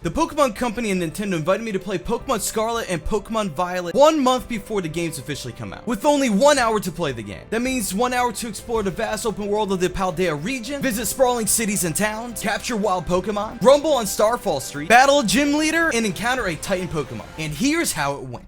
The Pokemon Company and Nintendo invited me to play Pokemon Scarlet and Pokemon Violet 1 month before the games officially come out, with only 1 hour to play the game. That means 1 hour to explore the vast open world of the Paldea region, visit sprawling cities and towns, capture wild Pokemon, rumble on Starfall Street, battle a gym leader, and encounter a Titan Pokemon. And here's how it went.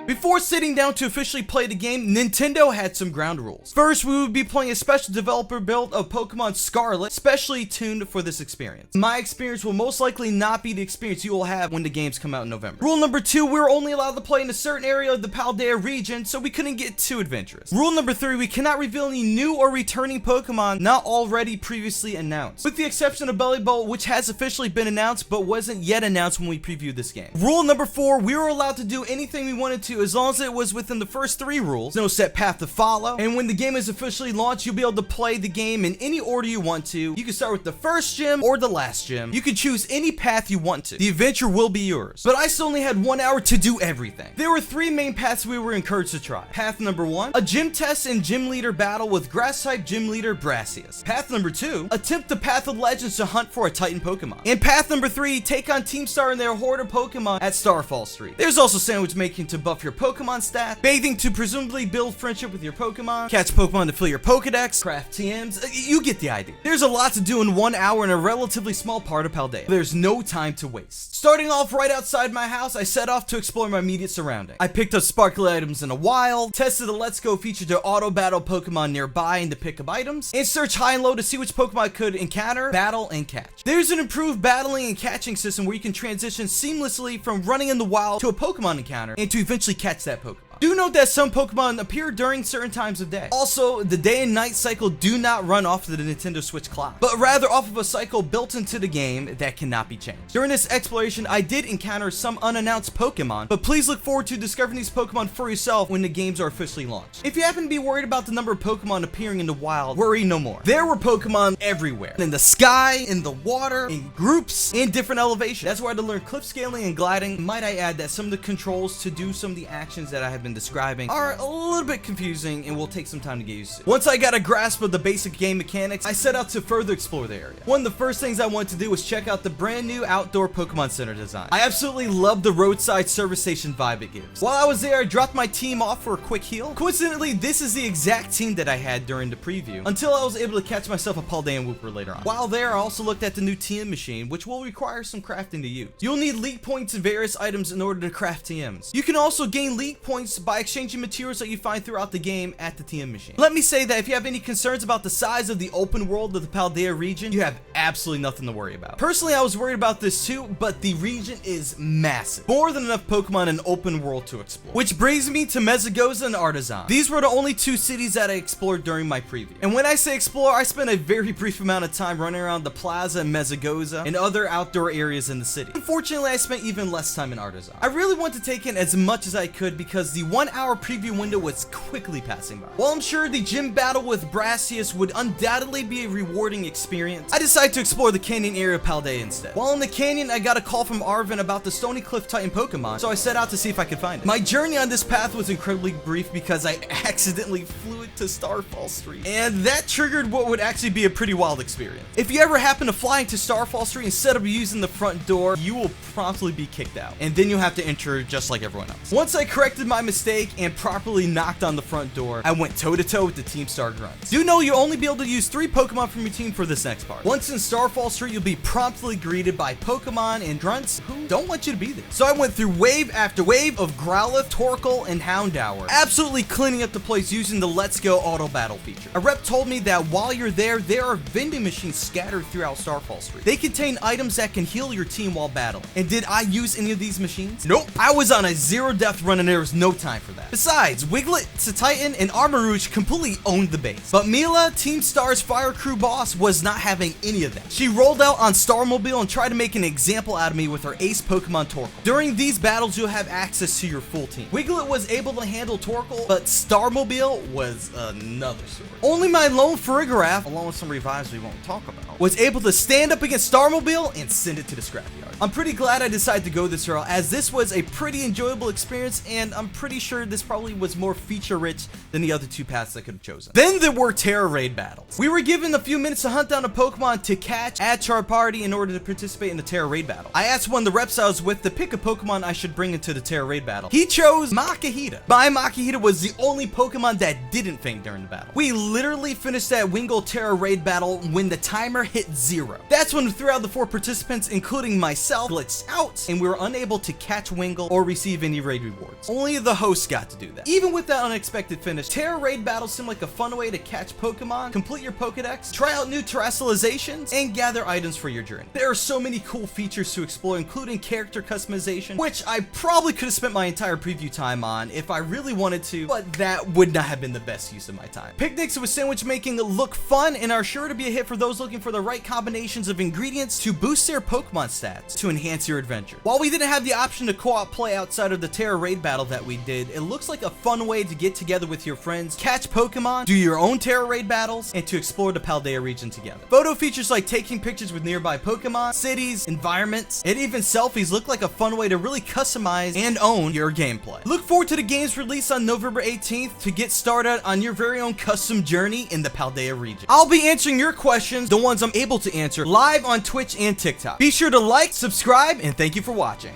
Before sitting down to officially play the game, Nintendo had some ground rules. First, we would be playing a special developer build of Pokemon Scarlet, specially tuned for this experience. My experience will most likely not be the experience you will have when the games come out in November. Rule number 2, we were only allowed to play in a certain area of the Paldea region, so we couldn't get too adventurous. Rule number 3, we cannot reveal any new or returning Pokemon not already previously announced, with the exception of Bellibolt, which has officially been announced but wasn't yet announced when we previewed this game. Rule number 4, we were allowed to do anything we wanted to as long as it was within the first 3 rules, no set path to follow, and when the game is officially launched, you'll be able to play the game in any order you want to. You can start with the first gym or the last gym. You can choose any path you want to. The adventure will be yours. But I still only had 1 hour to do everything. There were 3 main paths we were encouraged to try. Path number 1, a gym test and gym leader battle with grass type gym leader Brassius. Path number 2, attempt the Path of Legends to hunt for a Titan Pokemon. And path number 3, take on Team Star and their horde of Pokemon at Starfall Street. There's also sandwich making to buff your Pokemon stat, bathing to presumably build friendship with your Pokemon, catch Pokemon to fill your Pokedex, craft TMs, you get the idea. There's a lot to do in 1 hour in a relatively small part of Paldea. There's no time to waste. Starting off right outside my house, I set off to explore my immediate surrounding. I picked up sparkly items in the wild, tested the Let's Go feature to auto battle Pokemon nearby and to pick up items, and search high and low to see which Pokemon I could encounter, battle, and catch. There's an improved battling and catching system where you can transition seamlessly from running in the wild to a Pokemon encounter and to eventually catch that Pokemon. Do note that some Pokemon appear during certain times of day. Also, the day and night cycle do not run off of the Nintendo Switch clock, but rather off of a cycle built into the game that cannot be changed. During this exploration, I did encounter some unannounced Pokemon, but please look forward to discovering these Pokemon for yourself when the games are officially launched. If you happen to be worried about the number of Pokemon appearing in the wild, worry no more. There were Pokemon everywhere. In the sky, in the water, in groups, in different elevations. That's where I had to learn cliff scaling and gliding. Might I add that some of the controls to do some of the actions that I have been describing are a little bit confusing and will take some time to get used to. Once I got a grasp of the basic game mechanics, I set out to further explore the area. One of the first things I wanted to do was check out the brand new outdoor Pokemon Center design. I absolutely love the roadside service station vibe it gives. While I was there, I dropped my team off for a quick heal. Coincidentally, this is the exact team that I had during the preview, until I was able to catch myself a Paldean Wooper later on. While there, I also looked at the new TM machine, which will require some crafting to use. You'll need league points and various items in order to craft TMs. You can also gain league points by exchanging materials that you find throughout the game at the TM machine. Let me say that if you have any concerns about the size of the open world of the Paldea region, you have absolutely nothing to worry about. Personally, I was worried about this too, but the region is massive. More than enough Pokemon in open world to explore. Which brings me to Mesagoza and Artisan. These were the only 2 cities that I explored during my preview. And when I say explore, I spent a very brief amount of time running around the plaza in Mesagoza and other outdoor areas in the city. Unfortunately, I spent even less time in Artisan. I really wanted to take in as much as I could because the 1 hour preview window was quickly passing by. While I'm sure the gym battle with Brassius would undoubtedly be a rewarding experience, I decided to explore the canyon area of Paldea instead. While in the canyon, I got a call from Arvin about the Stony Cliff Titan Pokemon, so I set out to see if I could find it. My journey on this path was incredibly brief because I accidentally flew it to Starfall Street, and that triggered what would actually be a pretty wild experience. If you ever happen to fly into Starfall Street instead of using the front door, you will promptly be kicked out, and then you'll have to enter just like everyone else. Once I corrected my mistake and properly knocked on the front door, I went toe-to-toe with the Team Star grunts. Do know you'll only be able to use 3 Pokemon from your team for this next part. Once in Starfall Street, you'll be promptly greeted by Pokemon and grunts who don't want you to be there. So I went through wave after wave of Growlithe, Torkoal, and Houndour, absolutely cleaning up the place using the Let's Go auto battle feature. A rep told me that while you're there are vending machines scattered throughout Starfall Street. They contain items that can heal your team while battling. And did I use any of these machines? Nope. I was on a 0 death run and there was no time for that. Besides, Wiglet, Titan, and Armarouge completely owned the base. But Mela, Team Star's fire crew boss, was not having any of that. She rolled out on Starmobile and tried to make an example out of me with her ace Pokemon Torkoal. During these battles, you'll have access to your full team. Wiglet was able to handle Torkoal, but Starmobile was another story. Only my lone Farigiraf, along with some revives we won't talk about, was able to stand up against Starmobile and send it to the scrapyard. I'm pretty glad I decided to go this route, as this was a pretty enjoyable experience, and I'm pretty pretty sure this probably was more feature rich than the other two paths I could have chosen. Then there were Tera Raid Battles. We were given a few minutes to hunt down a Pokemon to catch, add to our party in order to participate in the Tera Raid Battle. I asked one of the reps I was with to pick a Pokemon I should bring into the Tera Raid Battle. He chose Makihita. My Makihita was the only Pokemon that didn't faint during the battle. We literally finished that Wingull Tera Raid Battle when the timer hit 0. That's when 3 out of the 4 participants, including myself, glitched out and we were unable to catch Wingull or receive any raid rewards. Only the host got to do that. Even with that unexpected finish, Tera Raid Battles seemed like a fun way to catch Pokemon, complete your Pokedex, try out new terrestrializations, and gather items for your journey. There are so many cool features to explore, including character customization, which I probably could have spent my entire preview time on if I really wanted to, but that would not have been the best use of my time. Picnics with sandwich making look fun and are sure to be a hit for those looking for the right combinations of ingredients to boost their Pokemon stats to enhance your adventure. While we didn't have the option to co-op play outside of the Tera Raid Battle that we did, it looks like a fun way to get together with your friends, catch Pokemon, do your own Tera Raid Battles, and to explore the Paldea region together. Photo features like taking pictures with nearby Pokemon, cities, environments, and even selfies look like a fun way to really customize and own your gameplay. Look forward to the game's release on November 18th to get started on your very own custom journey in the Paldea region. I'll be answering your questions, the ones I'm able to answer, live on Twitch and TikTok. Be sure to like, subscribe, and thank you for watching.